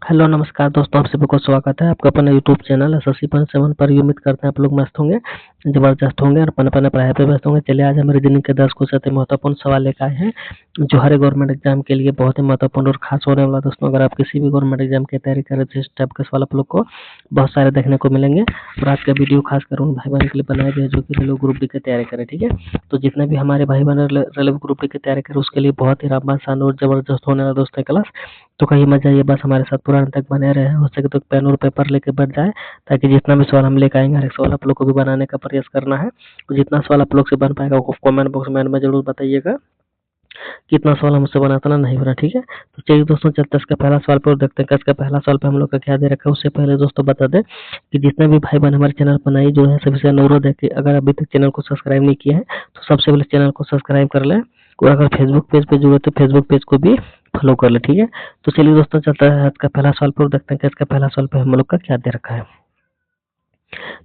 Hello नमस्कार दोस्तों, आप सभी को स्वागत है आपका अपना यूट्यूब चैनल SSC.7 पर। उम्मीद करते हैं आप लोग मस्त होंगे, जबरदस्त होंगे और अपन अपने पढ़ाई पे व्यस्त होंगे। चलिए आज हम रीजनिंग के 10 कुछ अति महत्वपूर्ण सवाल लेकर आए हैं जो हर गवर्नमेंट एग्जाम के लिए बहुत ही महत्वपूर्ण और खास होने वाला। दोस्तों अगर आप किसी भी गवर्नमेंट एग्जाम की तैयारी कर रहे हैं तो इस टाइप के सवाल आप लोग को बहुत सारे देखने को मिलेंगे। और आज का वीडियो खासकर उन भाई बहन के लिए बनाया गया जो कि रेलवे ग्रुप डी की तैयारी करें। ठीक है, तो जितने भी हमारे भाई बहन रेलवे ग्रुप डी की तैयारी करें उसके लिए बहुत ही रामबान और जबरदस्त होने वाला दोस्तों क्लास। तो कहीं मत जाइए, बस हमारे साथ पूरा अंत तक बने रहे। हो सके तो पेन और पेपर लेके बैठ जाए ताकि जितना भी सवाल हम लेकर आएंगे हर एक सवाल आप लोग को भी बनाने का प्रयास करना है। तो जितना सवाल आप लोग से बन पाएगा वो कमेंट बॉक्स में जरूर बताइएगा कितना सवाल हमसे बना था नहीं बना। ठीक है, तो चलिए दोस्तों चलते हैं इसका पहला सवाल पर और देखते हैं कि इसका पहला सवाल पे हम लोग का क्या दे रखा है। उससे पहले दोस्तों बता दें कि जितने भी भाई बहन हमारे चैनल पर नए जो है सभी से अनुरोध है कि अगर अभी तक चैनल को सब्सक्राइब नहीं किया है तो सबसे पहले चैनल को सब्सक्राइब कर लें और अगर फेसबुक पेज पे जुड़े तो फेसबुक पेज को भी फॉलो कर ले। ठीक है, तो चलिए दोस्तों चलता है इसका पहला सवाल पर और देखते हैं कि इसका पहला सवाल पे हम लोग का क्या दे रखा है।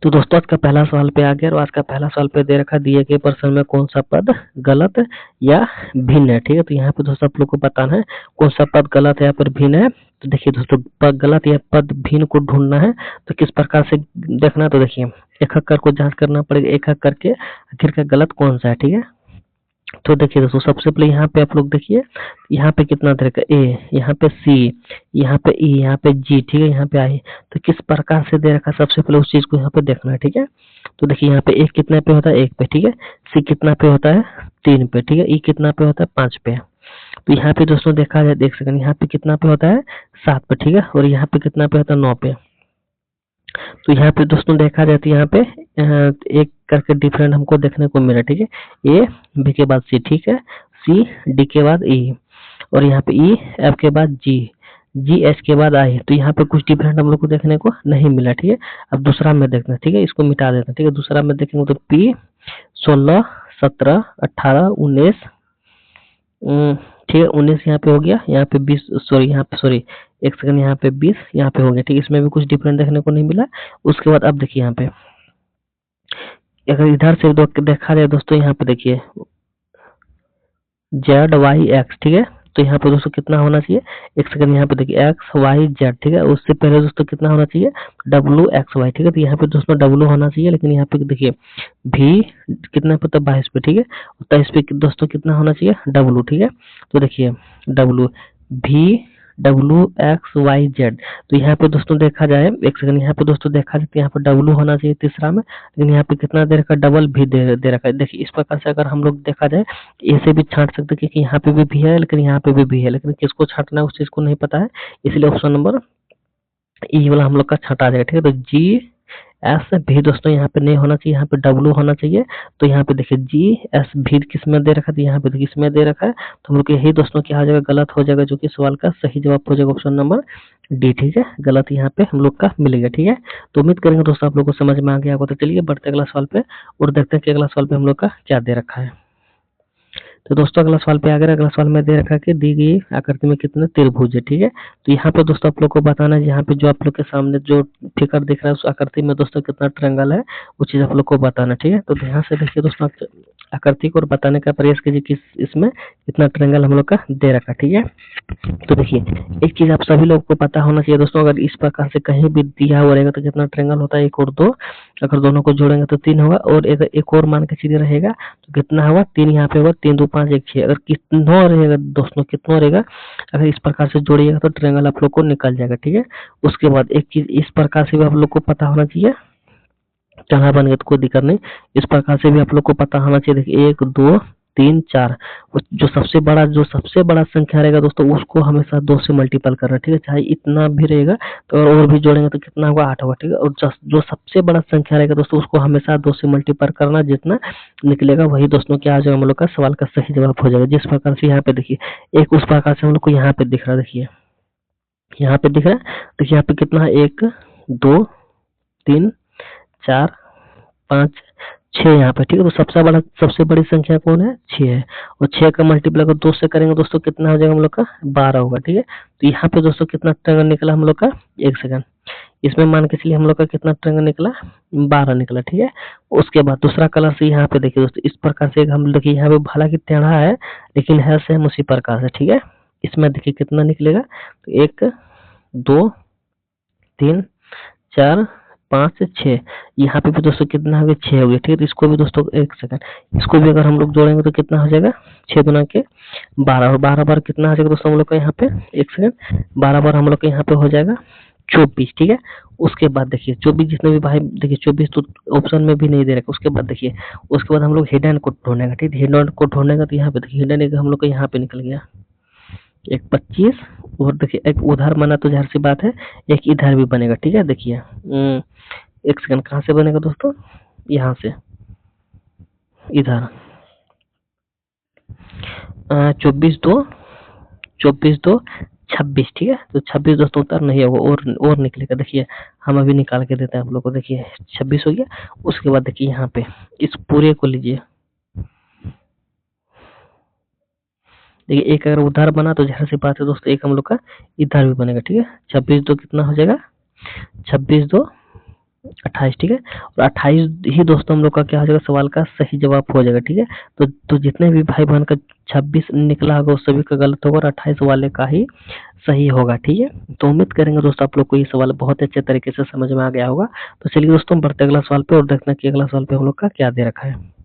तो दोस्तों आज का पहला सवाल पे आ गया और आज का पहला सवाल पे दे रखा दिए गए प्रश्न में कौन सा पद गलत या भिन्न है। ठीक है, तो यहाँ पे दोस्तों आप लोग को बताना है कौन सा पद गलत है या फिर भिन्न है। तो देखिए दोस्तों पद गलत या पद भिन्न को ढूंढना है तो किस प्रकार से देखना है। तो देखिए एक एक करके जांच करना पड़ेगा, एक एक करके आखिर का गलत कौन सा है। ठीक है, तो देखिए दोस्तों सबसे पहले यहाँ पे आप लोग देखिए यहाँ पे कितना तरह का ए, यहाँ पे सी, यहाँ पे ई, यहाँ पे जी, ठीक है, यहाँ पे आई। तो किस प्रकार से दे रखा है सबसे पहले उस चीज को यहाँ पे देखना है। ठीक है, तो देखिए यहाँ पे ए कितना पे होता है 1 पे, ठीक है, सी कितना पे होता है 3 पे, ठीक है, ई कितना पे होता है 5 पे। तो यहाँ पे दोस्तों देखा जाए देख सकते यहाँ पे कितना पे होता है 7 पे, ठीक है, और यहाँ पे कितना पे होता है 9 पे। तो यहाँ पे दोस्तों देखा जाए तो यहाँ पे एक करके डिफरेंट हमको देखने को मिला। ठीक है, ए बी के बाद सी, ठीक है, सी डी के बाद ई, और यहाँ पे ई एफ के बाद जी, जी एच के बाद आई। तो यहाँ पे कुछ डिफरेंट हम लोग को देखने को नहीं मिला। ठीक है, अब दूसरा में देखना, ठीक है, इसको मिटा देना। ठीक है, दूसरा में देखेंगे तो पी 16 17 18 19, ठीक है, 19 यहाँ पे हो गया, यहाँ पे 20, सॉरी यहाँ पे सॉरी एक सेकंड, यहाँ पे 20 यहाँ पे हो गया। ठीक है, इसमें भी कुछ डिफरेंट देखने को नहीं मिला। उसके बाद अब देखिए यहाँ पे अगर इधर से देखा जाए दोस्तों यहाँ पे देखिए जेड वाई एक्स, ठीक है, तो यहाँ पे दोस्तों कितना होना चाहिए, एक सेकंड, यहाँ पे देखिए एक्स वाई जेड, ठीक है, उससे पहले दोस्तों कितना होना चाहिए डब्लू एक्स वाई। ठीक है, तो यहाँ पे दोस्तों डब्लू होना चाहिए, लेकिन यहाँ पे देखिए भी कितना पे तो 22 पे, ठीक है, 23 पे दोस्तों कितना होना चाहिए डब्लू। ठीक है, तो देखिए डब्लू भी डब्लू एक्स वाई जेड। तो यहाँ पे दोस्तों देखा जाए एक सेकंड, यहाँ पे दोस्तों देखा जाए तो यहाँ पे डब्लू होना चाहिए तीसरा में, लेकिन यहाँ पे कितना दे रखा है डबल भी दे रखा है। देखिए इस प्रकार से अगर हम लोग देखा जाए ऐसे भी छांट सकते हैं कि यहाँ पे भी है लेकिन यहाँ पे भी है, लेकिन किसको छांटना है उस चीज को नहीं पता है, इसलिए ऑप्शन नंबर ई वाला हम लोग का छांटा जाएगा। ठीक है, तो जी एस भी दोस्तों यहाँ पे नहीं होना चाहिए, यहाँ पे डब्लू होना चाहिए। तो यहाँ पे देखिए जी एस भी किस में दे रखा है, यहाँ पे देखिए इसमें दे रखा है, तो हम लोग यही दोस्तों क्या हो जाएगा गलत हो जाएगा, जो कि सवाल का सही जवाब हो जाएगा ऑप्शन नंबर डी। ठीक है, गलत यहाँ पे हम लोग का मिलेगा। ठीक है, तो उम्मीद करेंगे दोस्तों आप लोग को समझ में आ गया होगा। तो चलिए बढ़ते अगला सवाल पे और देखते हैं कि अगला सवाल पे हम लोग का क्या दे रखा है। तो दोस्तों अगला सवाल पे आ गया, अगला सवाल में दे रखा है कि दी गई आकृति में कितने त्रिभुज है। ठीक है, तो यहाँ पे दोस्तों आप लोग को बताना है यहाँ पे जो आप लोग के सामने जो फिगर दिख रहा है उस आकृति में दोस्तों कितना ट्रायंगल है वो चीज आप लोग को बताना। ठीक है, तो ध्यान से देखिए दोस्तों आकृति को और बताने का प्रयास कीजिए कि इसमें कितना ट्रायंगल हम लोग का दे रखा है। ठीक है, तो देखिए एक चीज आप सभी लोग को पता होना चाहिए दोस्तों, अगर इस प्रकार से कहीं भी दिया हुआ रहेगा तो कितना ट्रायंगल होता है 1 और 2, अगर दोनों को जोड़ेंगे तो 3 होगा, और एक और मान के चलिए रहेगा तो कितना होगा 3 यहाँ पे होगा, 3 2 5 1 6, अगर कितना रहेगा दोस्तों कितना रहेगा, अगर इस प्रकार से जोड़िएगा तो ट्रायंगल आप लोग को निकल जाएगा। ठीक है, उसके बाद एक चीज इस प्रकार से भी आप लोग को पता होना चाहिए, चढ़ा बन गया तो कोई दिक्कत नहीं, इस प्रकार से भी आप लोग को पता होना चाहिए। देखिए 1 2 3 4, जो सबसे बड़ा संख्या रहेगा दोस्तों उसको हमेशा 2 से मल्टीपल करना। ठीक है, चाहे इतना भी रहेगा तो और भी जोड़ेंगे तो कितना होगा 8 होगा। ठीक है, और जो सबसे बड़ा संख्या रहेगा दोस्तों उसको हमेशा 2 से मल्टीपल करना, जितना निकलेगा वही दोस्तों क्या आ जाएगा हम लोग का सवाल का सही जवाब हो जाएगा। जिस प्रकार से यहाँ पे देखिए एक उस प्रकार से हम लोग को यहाँ पे दिख रहा है, देखिए यहाँ पे दिख रहा है, देखिए यहाँ पे कितना है 1 2 3 4 5 6 यहाँ पे। ठीक है, तो सबसे बड़ी संख्या कौन है 6 है, और 6 का मल्टीप्लाई अगर 2 से करेंगे दोस्तों कितना हो जाएगा हम लोग का 12 होगा। ठीक है, तो यहाँ पे दोस्तों कितना ट्रायंगल निकला हम लोग का, एक सेकंड, इसमें मान के चलिए हम लोग का कितना ट्रायंगल निकला 12 निकला। ठीक है, उसके बाद दूसरा कलर से यहाँ पे देखिए दोस्तों इस प्रकार से हम देखिए यहाँ पे भला की टेढ़ा है लेकिन है सेम उसी प्रकार से। ठीक है, इसमें देखिए कितना निकलेगा तो 1 2 3 4 5 6, यहाँ पे भी दोस्तों कितना हो गया 6 हो गया। ठीक है, तो इसको भी दोस्तों एक सेकंड, इसको भी अगर हम लोग जोड़ेंगे तो कितना हो जाएगा 6 दूना के 12, और 12 बार कितना आ जाएगा दोस्तों हम लोग का यहाँ पे, एक सेकंड, 12 बार हम लोग का यहाँ पे हो जाएगा 24। ठीक है, उसके बाद देखिए 24 जितने भी भाई देखिए 24 तो ऑप्शन में भी नहीं दे रखा। उसके बाद देखिए, उसके बाद हम लोग हिडन को ढूंढने का। ठीक है, हिडन को ढूंढने का, तो यहाँ पे देखिए हिडन एक हम लोग का यहाँ पे निकल गया एक 25, और देखिए एक उधर बना तो जाहिर सी बात है एक इधर भी बनेगा। ठीक है, देखिए एक सेकंड, कहाँ से बनेगा दोस्तों, यहाँ से इधर 24 2 26। ठीक है, तो 26 दोस्तों उतर नहीं होगा, और निकलेगा। देखिए हम अभी निकाल के देते हैं आप लोग को। देखिए 26 हो गया। उसके बाद देखिए यहाँ पे इस पूरे को लीजिए, देखिए एक अगर उधर बना तो जाहिर सी बात है दोस्तों एक हम लोग का इधर भी बनेगा। ठीक है, 26 2 कितना हो जाएगा, 26 2 28। ठीक है, और 28 ही दोस्तों हम लोग का क्या हो जाएगा, सवाल का सही जवाब हो जाएगा। ठीक है, तो जितने भी भाई बहन का 26 निकला होगा उस सभी का गलत होगा, और 28 वाले का ही सही होगा। ठीक है, तो उम्मीद करेंगे दोस्तों आप लोग को ये सवाल बहुत अच्छे तरीके से समझ में आ गया होगा। तो चलिए दोस्तों बढ़ते अगला सवाल पे, और देखते हैं कि अगला सवाल पे हम लोग का क्या दे रखा है।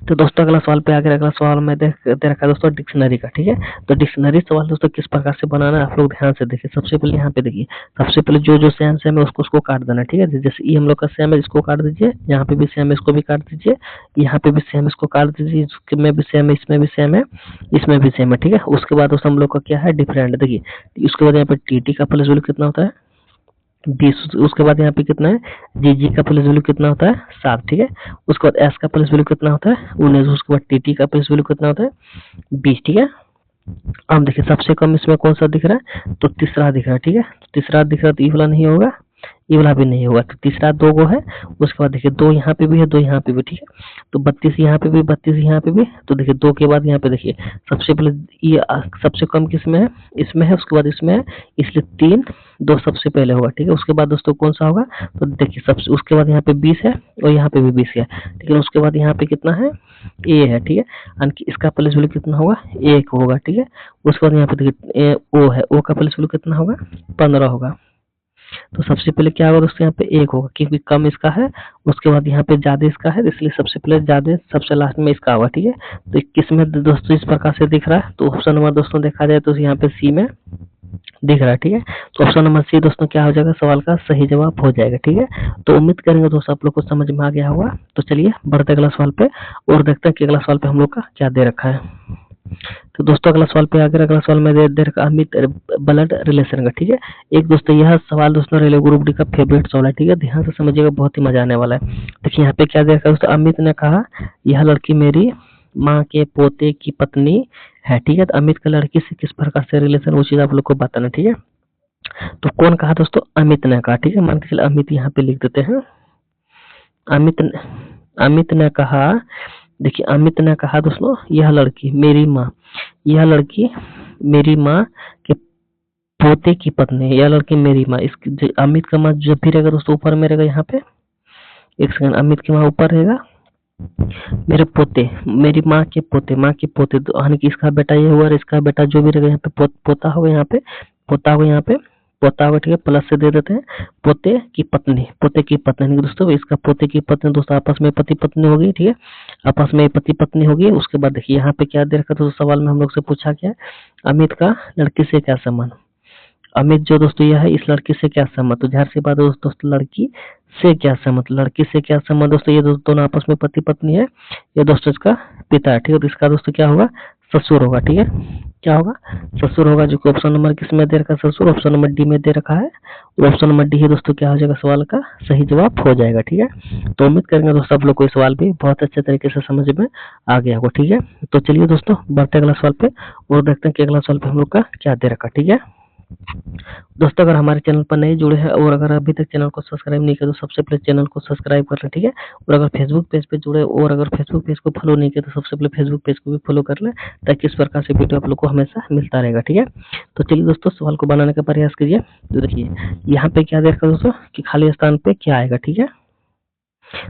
तो दोस्तों अगला सवाल पे आगे, अगला सवाल में दे रखा है दोस्तों डिक्शनरी का। ठीक है, तो डिक्शनरी सवाल दोस्तों किस प्रकार से बनाना है आप लोग ध्यान से देखिए। सबसे पहले यहाँ पे देखिए, सबसे पहले जो जो सेम सेम है उसको काट देना। ठीक है, जैसे ये हम लोग का सेम है इसको काट दीजिए, यहाँ पे भी सेम है इसको भी काट दीजिए, यहाँ पे भी सेम इसको काट दीजिए, इसमें भी सेम है, इसमें भी सेम है, इसमें भी सेम है। ठीक है, उसके बाद दोस्तों हम लोग का क्या है डिफरेंट। देखिए उसके बाद यहाँ पे टी का प्लेस वैल्यू कितना होता है 20। उसके बाद यहाँ पे कितना है जी का प्लेस वैल्यू कितना होता है 7। ठीक है, उसके बाद एस का प्लेस वैल्यू कितना होता है 19। उसके बाद टी का प्लेस वैल्यू कितना होता है 20। ठीक है, अब देखिए सबसे कम इसमें कौन सा दिख रहा है, तो तीसरा दिख रहा है। ठीक है, तो तीसरा दिख रहा है तो ये वाला नहीं होगा, ये वाला भी नहीं होगा, तो तीसरा 2 गो है। उसके बाद देखिए 2 यहाँ पे भी है, 2 यहाँ पे भी। ठीक है, तो 32 यहाँ पे भी, 32 यहाँ पे भी। तो देखिए 2 के बाद यहाँ पे देखिए सबसे पहले ये सबसे कम किसमें है, इसमें है, उसके बाद इसमें है, इसलिए 3 2 सबसे पहले होगा। ठीक है, उसके बाद दोस्तों कौन सा होगा, तो देखिए सबसे उसके बाद यहाँ पे 20 है, और यहाँ पे भी 20 है। ठीक है, उसके बाद यहाँ पे कितना है ए है। ठीक है, यानी कि इसका प्लेस वैल्यू कितना होगा 1 होगा। ठीक है, उसके बाद यहाँ पे देखिए ओ है, ओ का प्लेस वैल्यू कितना होगा 15 होगा। तो सबसे पहले क्या होगा दोस्तों यहाँ पे 1 होगा, क्योंकि कम इसका है। उसके बाद यहाँ पे ज्यादा इसका है, इसलिए सबसे पहले ज्यादा, सबसे लास्ट में इसका होगा। ठीक है, तो किस में दोस्तों इस प्रकार से दिख रहा है, तो ऑप्शन नंबर दोस्तों देखा जाए तो यहाँ पे सी में दिख रहा है। ठीक है, तो ऑप्शन नंबर सी दोस्तों क्या हो जाएगा, सवाल का सही जवाब हो जाएगा। ठीक है, तो उम्मीद करेंगे दोस्तों आप लोग को समझ में आ गया होगा। तो चलिए बढ़ते अगला सवाल पे, और देखते हैं कि अगला सवाल पे हम लोग का क्या दे रखा है। तो दोस्तों अगला सवाल पे आगे, अगला सवाल में दे रखा अमित ब्लड रिलेशन का। ठीक है, एक दोस्तों यह सवाल दोस्तों रेलवे ग्रुप डी का फेवरेट सवाल है। ठीक है, ध्यान से समझिएगा, बहुत ही मजा आने वाला है। देखिए यहाँ पे क्या दे रखा है दोस्तों, अमित ने कहा यह लड़की मेरी माँ के पोते की पत्नी है। ठीक है, तो अमित का लड़की से किस प्रकार से रिलेशन, वो चीज आप लोग को बताना। ठीक है, तो कौन कहा दोस्तों, अमित ने कहा। ठीक है, मान के चलिए अमित यहाँ पे लिख देते हैं। अमित ने कहा, देखिए अमित ने कहा दोस्तों यह लड़की मेरी माँ, यह लड़की मेरी माँ के पोते की पत्नी है, यह लड़की मेरी माँ। इसकी अमित का माँ जब भी रहेगा दोस्तों ऊपर में रहेगा, यहाँ पे एक सेकंड, अमित की माँ ऊपर रहेगा, मेरे पोते, मेरी माँ के पोते, माँ के पोते, यानी कि इसका बेटा ये हुआ और इसका बेटा जो भी रहेगा यहाँ पे पोता होगा, यहाँ पे पोता होगा, यहाँ पे पोता होगा। ठीक है, प्लस से दे देते हैं पोते की पत्नी, पोते की पत्नी दोस्तों, इसका पोते की पत्नी दोस्तों आपस में पति पत्नी होगी। ठीक है, आपस में पति पत्नी होगी। उसके बाद देखिए यहाँ पे क्या दे रखा था, सवाल में हम लोग से पूछा क्या, अमित का लड़की से क्या संबंध। अमित जो दोस्तों यह है इस लड़की से क्या संबंध, तो जाहिर सी बात है दोस्तों लड़की से क्या संबंध, लड़की से क्या संबंध दोस्तों, ये दोनों आपस में पति पत्नी है, ये दोस्तों इसका पिता है। ठीक है, तो इसका दोस्तों क्या होगा, ससुर होगा। ठीक है, क्या होगा, ससुर होगा, जो कि ऑप्शन नंबर किस में दे रखा है, ससुर, ऑप्शन नंबर डी में दे रखा है, और ऑप्शन नंबर डी ही दोस्तों क्या हो जाएगा, सवाल का सही जवाब हो जाएगा। ठीक है, तो उम्मीद करेंगे दोस्तों आप लोग को ये सवाल भी बहुत अच्छे तरीके से समझ में आ गया होगा। ठीक है, तो चलिए दोस्तों बढ़ते अगला सवाल पे, और देखते हैं कि अगला सवाल पे हम लोग का क्या दे रखा। ठीक है दोस्तों, अगर हमारे चैनल पर नए जुड़े हैं और अगर अभी तक चैनल को सब्सक्राइब नहीं किया तो सबसे पहले चैनल को सब्सक्राइब कर लें। ठीक है, और अगर फेसबुक पेज पे जुड़े और अगर फेसबुक पेज को फॉलो नहीं किया तो सबसे पहले फेसबुक पेज को भी फॉलो कर लें, ताकि इस प्रकार से वीडियो आप लोग को हमेशा मिलता रहेगा। ठीक है, तो चलिए दोस्तों सवाल को बनाने का प्रयास कीजिए। तो देखिए यहाँ पे क्या देखा दोस्तों कि खाली स्थान पे क्या आएगा। ठीक है,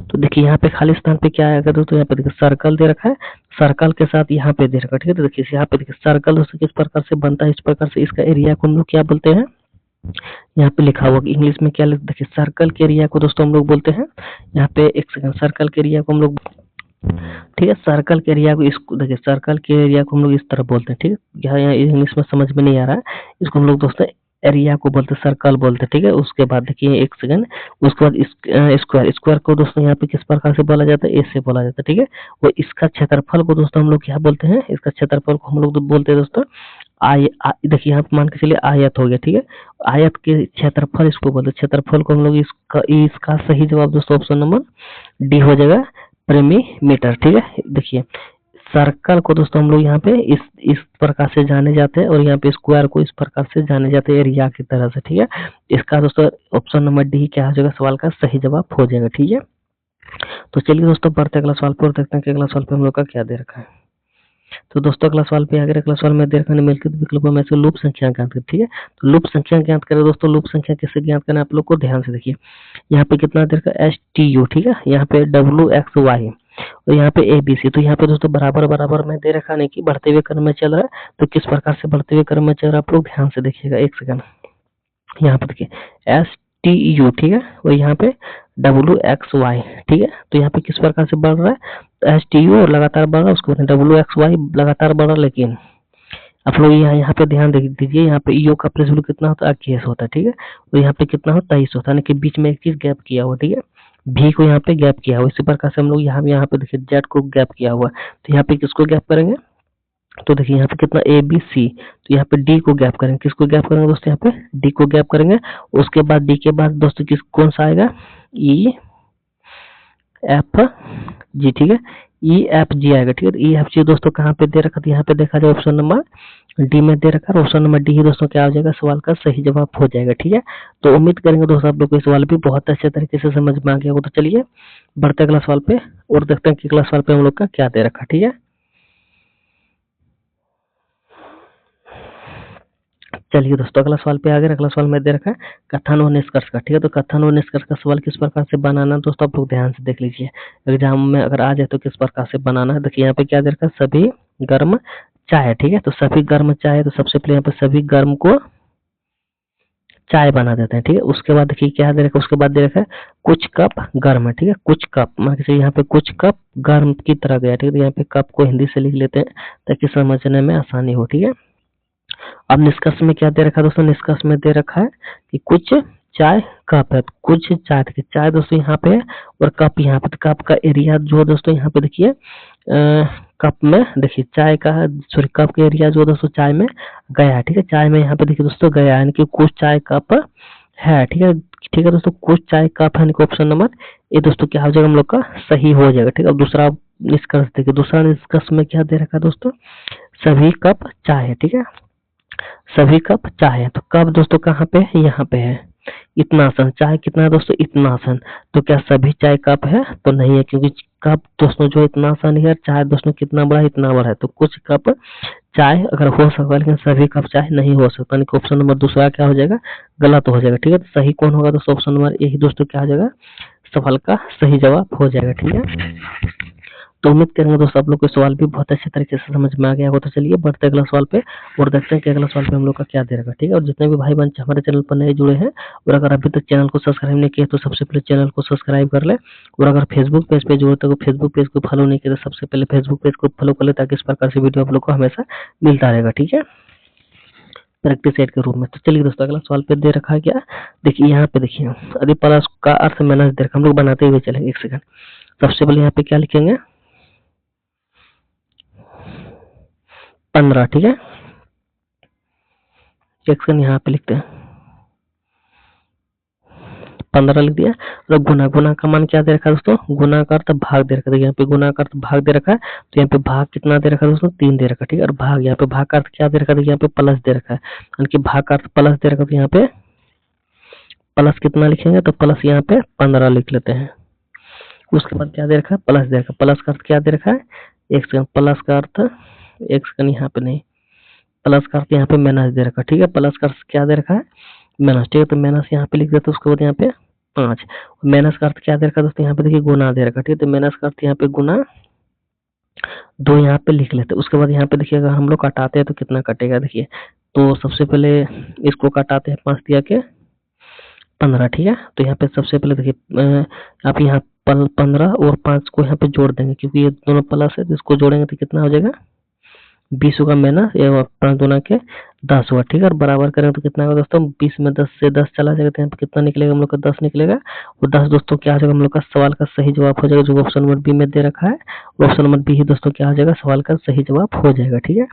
तो देखिए यहाँ पे खाली स्थान पे क्या आएगा दोस्तों, यहाँ पे देखिए सर्कल दे रखा है, सर्कल के साथ यहाँ पे दे रखा है। ठीक है, तो देखिए यहाँ पे देखिए सर्कल दोस्तों किस प्रकार से बनता है, इस प्रकार से इसका एरिया को हम लोग क्या बोलते हैं, यहाँ पे लिखा हुआ कि इंग्लिश में क्या देखिए, सर्कल के एरिया को दोस्तों हम लोग बोलते हैं, यहाँ पे एक सेकंड, सर्कल के एरिया को हम लोग, ठीक है, सर्कल के एरिया को, इसको देखिए सर्कल के एरिया को हम लोग इस तरह बोलते हैं, ठीक है। यहाँ इंग्लिश में समझ में नहीं आ रहा है, इसको हम लोग दोस्तों एरिया को बोलते हैं, सर्कल बोलते हैं, ठीक है। उसके बाद देखिए एक सेकंड, उसके बाद स्क्वायर, स्क्वायर को दोस्तों यहाँ पे किस प्रकार से बोला जाता है, ऐसे बोला जाता है, ठीक है। वो इसका क्षेत्रफल को दोस्तों हम लोग क्या बोलते हैं, इसका क्षेत्रफल को हम लोग बोलते हैं दोस्तों देखिए यहाँ पे मान के चलिए आयत हो गया, ठीक है। आयत के क्षेत्रफल इसको बोलते हैं, क्षेत्रफल को हम लोग इसका सही जवाब दोस्तों ऑप्शन नंबर डी हो जाएगा, परिमीटर, ठीक है। देखिए सर्कल को दोस्तों हम लोग यहाँ पे इस प्रकार से जाने जाते हैं, और यहाँ पे स्क्वायर को इस प्रकार से जाने जाते हैं एरिया की तरह से, ठीक है। इसका दोस्तों ऑप्शन नंबर डी क्या हो जाएगा, सवाल का सही जवाब हो जाएगा, ठीक है। तो चलिए दोस्तों बढ़ते अगला सवाल पर, देखते हैं कि अगला सवाल पे हम लोग का क्या दे रखा है। तो दोस्तों अगला सवाल पे आगे, अगला सवाल में दे रखा है निम्नलिखित विकल्पों में से लूप संख्या ज्ञात करें, ठीक है। तो लूप संख्या ज्ञात करें दोस्तों, लूप संख्या कैसे ज्ञात करना है आप लोग को ध्यान से देखिए। यहाँ पे कितना दे रखा है, STU, ठीक है। यहाँ पे WXY और यहाँ पे ABC, तो यहाँ पे दोस्तों बराबर बराबर में दे रखा, नहीं कि बढ़ते हुए क्रम में चल रहा है, तो किस प्रकार से बढ़ते हुए क्रम में चल रहा है आप लोग ध्यान से देखिएगा, एक सेकंड। यहाँ पे देखिए STU, ठीक है, और यहाँ पे WXY, ठीक है। तो यहाँ पे किस प्रकार से बढ़ रहा है, STU और लगातार बढ़ रहा है, उसके बाद WXY लगातार बढ़ रहा है, लेकिन आप लोग यहाँ पे ध्यान दीजिए, यहाँ पे ईओ का प्लेस वैल्यू कितना होता है, 21 होता है, ठीक है। और यहाँ पे कितना होता है, 23 होता है, यानी कि बीच में एक चीज गैप किया हुआ, ठीक है। भी को यहाँ पे गैप किया हुआ, इसी प्रकार से हम लोग यहाँ पे देखिए जेड को गैप किया हुआ, तो यहाँ पे किसको गैप करेंगे, तो देखिए यहाँ पे कितना ABC, तो यहाँ पे डी को गैप करेंगे, किसको गैप करेंगे दोस्तों, यहाँ पे डी को गैप करेंगे। उसके बाद डी के बाद दोस्तों कौन सा आएगा, EFG, ठीक है, EFG आएगा, ठीक है। तो EFG दोस्तों कहाँ पे दे रखा था, यहाँ पे देखा जाए ऑप्शन नंबर डी में दे रखा है, ऑप्शन नंबर डी ही दोस्तों क्या हो जाएगा, सवाल का सही जवाब हो जाएगा, ठीक है। तो उम्मीद करेंगे दोस्तों आप लोग को सवाल भी बहुत अच्छे तरीके से समझ में आ गया होगा। तो चलिए बढ़ते अगला सवाल पे और देखते हैं कि अगला सवाल पे हम लोग का क्या दे रखा, ठीक है। चलिए दोस्तों अगला सवाल पे आ गए, अगला सवाल में दे रखा है कथन व निष्कर्ष का, ठीक है। तो कथन व निष्कर्ष का सवाल किस प्रकार से बनाना है दोस्तों, आप लोग ध्यान से देख लीजिए, एग्जाम में अगर आ जाए तो किस प्रकार से बनाना है। देखिए यहाँ पे क्या दे रखा है, सभी गर्म चाय, ठीक है। तो सभी गर्म चाय, तो सबसे पहले यहाँ पे सभी गर्म को चाय बना देते हैं, ठीक है। उसके बाद देखिए क्या दे रखा है, उसके बाद दे रखा है कुछ कप गर्म है, ठीक है। कुछ कप मान के यहाँ पे कुछ कप गर्म की तरह गया, ठीक है। तो यहाँ पे कप को हिंदी से लिख लेते हैं ताकि समझने में आसानी हो, ठीक है। अब निष्कर्ष में क्या दे रखा है दोस्तों, निष्कर्ष में दे रखा है कि कुछ चाय कप है, कुछ चाय, देखिए चाय दोस्तों यहाँ पे है और कप यहाँ पे, तो कप का एरिया जो दोस्तों यहाँ पे देखिए कप में देखिए चाय का, सॉरी कप का एरिया जो दोस्तों चाय में गया है, ठीक है। चाय में यहाँ पे देखिए दोस्तों गया है, यानी कि कुछ चाय कप है, ठीक है। ठीक है दोस्तों, कुछ चाय कप है, ऑप्शन नंबर ये दोस्तों क्या हो जाएगा हम लोग का सही हो जाएगा, ठीक है। अब दूसरा निष्कर्ष देखिए, दूसरा निष्कर्ष में क्या दे रखा है दोस्तों, सभी कप चाय है, ठीक है। सभी कप चाय है, तो कप दोस्तों कहाँ पे है, यहाँ पे है। इतना आसन चाय कितना है दोस्तों, इतना आसन, तो क्या सभी चाय कप है, तो नहीं है, क्योंकि कप दोस्तों जो इतना आसान है, चाय दोस्तों कितना बड़ा है, इतना बड़ा है, तो कुछ कप चाय अगर हो सकता है, लेकिन सभी कप चाय नहीं हो सकता, यानी कि ऑप्शन नंबर दूसरा क्या हो जाएगा, गलत हो जाएगा, ठीक है। तो सही कौन होगा दोस्तों, ऑप्शन नंबर यही दोस्तों क्या हो जाएगा, सवाल का सही जवाब हो जाएगा, ठीक है। तो उम्मीद करेंगे दोस्तों आप लोग को सवाल भी बहुत अच्छे तरीके से समझ में आ गया होगा। तो चलिए बढ़ते अगला सवाल पे और देखते हैं कि अगला सवाल पे हम लोग का क्या दे रखा, ठीक है। और जितने भी भाई बहन हमारे चैनल पर नए जुड़े हैं और अगर अभी तक चैनल को सब्सक्राइब नहीं किया तो सबसे पहले चैनल को सब्सक्राइब कर ले, और अगर फेसबुक पेज पे जुड़े तो फेसबुक पेज को फॉलो नहीं किया तो सबसे पहले फेसबुक पेज को फॉलो कर ले, ताकि इस प्रकार से वीडियो आप लोग को हमेशा मिलता रहेगा, ठीक है, प्रैक्टिस सेट के रूप में। तो चलिए दोस्तों अगला सवाल पे दे रखा है क्या, देखिए यहाँ पे देखिए यदि प्लस का अर्थ माइनस दे रखा, हम लोग बनाते हुए चलेंगे, एक सेकंड। सबसे पहले यहाँ पे क्या लिखेंगे, 15, ठीक है। एक सेकंड यहाँ पे लिखते हैं 15 लिख दिया। और गुना, गुना का मान क्या दे रखा है दोस्तों, गुना का अर्थ भाग दे रखा है, यहाँ पे गुना का अर्थ भाग दे रखा है, तो यहाँ पे भाग कितना दे रखा है दोस्तों, 3 दे रखा है, ठीक है। और भाग, यहाँ पे भाग का अर्थ क्या दे रखा है, यहाँ पे प्लस दे रखा है, यानी कि भाग का अर्थ प्लस दे रखा है, तो यहाँ पे प्लस कितना लिखेंगे, तो प्लस यहाँ पे 15 लिख लेते हैं। उसके बाद क्या दे रखा है, प्लस दे रखा है, प्लस का अर्थ क्या दे रखा है, एक सेकंड, प्लस का अर्थ एक सेकंड यहाँ पे नहीं, प्लस का अर्थ यहाँ पे माइनस दे रखा है, ठीक है। प्लस का अर्थ क्या दे रखा है, माइनस, ठीक है। तो माइनस यहाँ पे लिख देते हैं, उसके बाद यहाँ पे 5। माइनस का अर्थ क्या दे रखा है दोस्तों, यहाँ पे देखिए गुना दे रखा है, ठीक है। तो माइनस का अर्थ यहाँ पे गुना 2 यहाँ पे लिख लेते हैं। उसके बाद यहाँ पे देखिए अगर हम लोग काटाते हैं तो कितना कटेगा देखिए। तो सबसे पहले इसको काटाते हैं 5 दिया के 15, ठीक है। तो यहाँ पे सबसे पहले देखिए आप यहाँ 15 और 5 को यहाँ पे जोड़ देंगे, क्योंकि ये दोनों प्लस है, तो इसको जोड़ेंगे तो कितना हो जाएगा 20 होगा मेना, ये 5 दूना के 10 हुआ, ठीक है। और बराबर करें तो कितना होगा दोस्तों, 20 में 10 से 10 चला जाएगा, तो यहाँ पे कितना निकलेगा हम लोग का 10 निकलेगा। और 10 दोस्तों क्या आ जाएगा हम लोग का सवाल का सही जवाब हो जाएगा, जो ऑप्शन नंबर बी में दे रखा है। ऑप्शन नंबर बी ही दोस्तों क्या आ जाएगा, सवाल का सही जवाब हो जाएगा, ठीक है।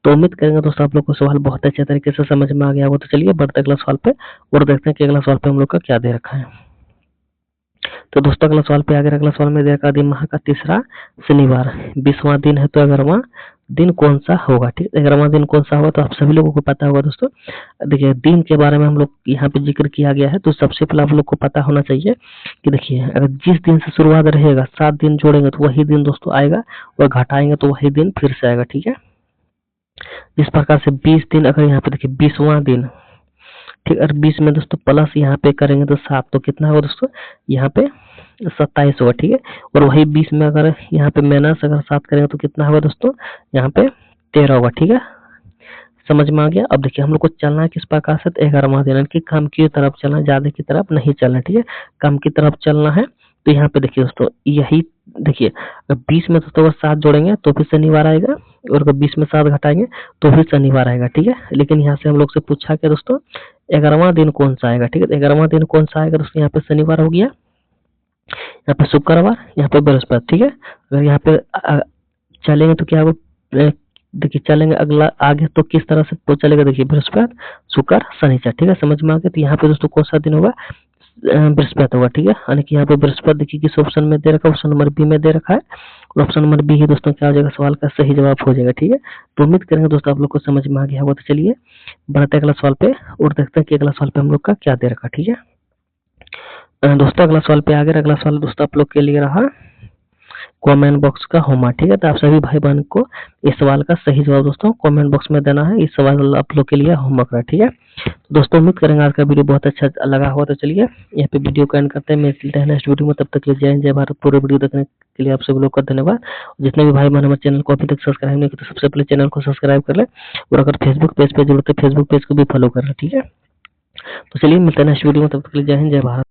तो उम्मीद करेंगे दोस्तों आप लोग को सवाल बहुत अच्छे तरीके से समझ में आ गया होगा। तो चलिए बढ़ते अगला सवाल पे और देखते हैं कि अगला सवाल पे हम लोग का क्या दे रखा है। तो दोस्तों अगला सवाल पे आगे अगला सवाल में दे रखा दिन माह का तीसरा शनिवार 20वां दिन है, तो 11वां दिन कौन सा होगा, ठीक है। 11वां दिन कौन सा होगा तो आप सभी लोगों को पता होगा दोस्तों। देखिए दिन के बारे में हम लोग यहाँ पे जिक्र किया गया है, तो सबसे पहले आप लोग को पता होना चाहिए कि देखिए अगर जिस दिन से शुरुआत रहेगा 7 दिन जोड़ेंगे तो वही दिन दोस्तों आएगा, और घटाएंगे तो वही दिन फिर से आएगा, ठीक है। इस प्रकार से 20 दिन, अगर यहाँ पे देखिए 20वां दिन, ठीक है, 20 में दोस्तों प्लस यहाँ पे करेंगे तो 7, तो कितना होगा दोस्तों यहाँ पे 27 होगा, ठीक है। और वही 20 में अगर यहाँ पे माइनस अगर 7 करेंगे तो कितना होगा दोस्तों यहाँ पे 13 होगा, ठीक है। समझ में आ गया। अब देखिए हम लोग को चलना है किस प्रकार से, 11वां दिन कि कम की तरफ चलना, ज्यादा की तरफ नहीं चलना, ठीक है, कम की तरफ चलना है। तो यहाँ पे देखिए दोस्तों यही देखिए 20 में दोस्तों अगर 7 जोड़ेंगे तो फिर शनिवार आएगा, और अगर 20 में 7 घटाएंगे तो फिर शनिवार आएगा, ठीक है। लेकिन यहाँ से हम लोग से पूछा क्या दोस्तों 11वां दिन कौन सा आएगा, ठीक है। 11वां दिन कौन सा आएगा दोस्तों, यहाँ पे शनिवार हो गया, यहाँ पे शुक्रवार, यहाँ पे बृहस्पति, ठीक है। अगर यहाँ पे चलेंगे तो क्या होगा, देखिए चलेंगे अगला आगे तो किस तरह से तो चलेगा, देखिए बृहस्पति शुक्र शनिचर, ठीक है। समझ में आ गया। तो यहाँ पे दोस्तों कौन सा दिन होगा, बृहस्पति होगा, ठीक है। यानी कि यहाँ पे बृहस्पति देखिए किस ऑप्शन में दे रखा है, ऑप्शन नंबर बी में दे रखा है, और ऑप्शन नंबर बी ही दोस्तों क्या हो जाएगा, सवाल का सही जवाब हो जाएगा, ठीक है। तो उम्मीद करेंगे दोस्तों आप लोग को समझ में आ गया होगा। तो चलिए बढ़ते अगला सवाल पे और देखते हैं कि अगला सवाल पे हम लोग का क्या दे रखा, ठीक है। दोस्तों अगला सवाल पे आगे अगला सवाल दोस्तों आप लोग के लिए रहा कमेंट बॉक्स का होमवर्क, ठीक है। तो आप सभी भाई बहन को इस सवाल का सही जवाब दोस्तों कमेंट बॉक्स में देना है। इस सवाल आप लोग के लिए होमवर्क है, ठीक है। तो दोस्तों उम्मीद करेंगे आज का वीडियो बहुत अच्छा लगा होगा। तो चलिए यहाँ पे वीडियो को एंड करते हैं, मिलते हैं नेक्स्ट वीडियो में। तब तक के लिए जय हिंद जय भारत। पूरे वीडियो देखने के लिए आप सभी लोग का धन्यवाद। जितने भी भाई बहन हमारे चैनल को अभी तक सब्सक्राइब नहीं किया तो सबसे पहले चैनल को सब्सक्राइब कर ले, और अगर फेसबुक पेज पे जुड़ते फेसबुक पेज को भी फॉलो कर ले, ठीक है। तो चलिए मिलते हैं नेक्स्ट वीडियो में, तब तक के लिए जय हिंद जय भारत।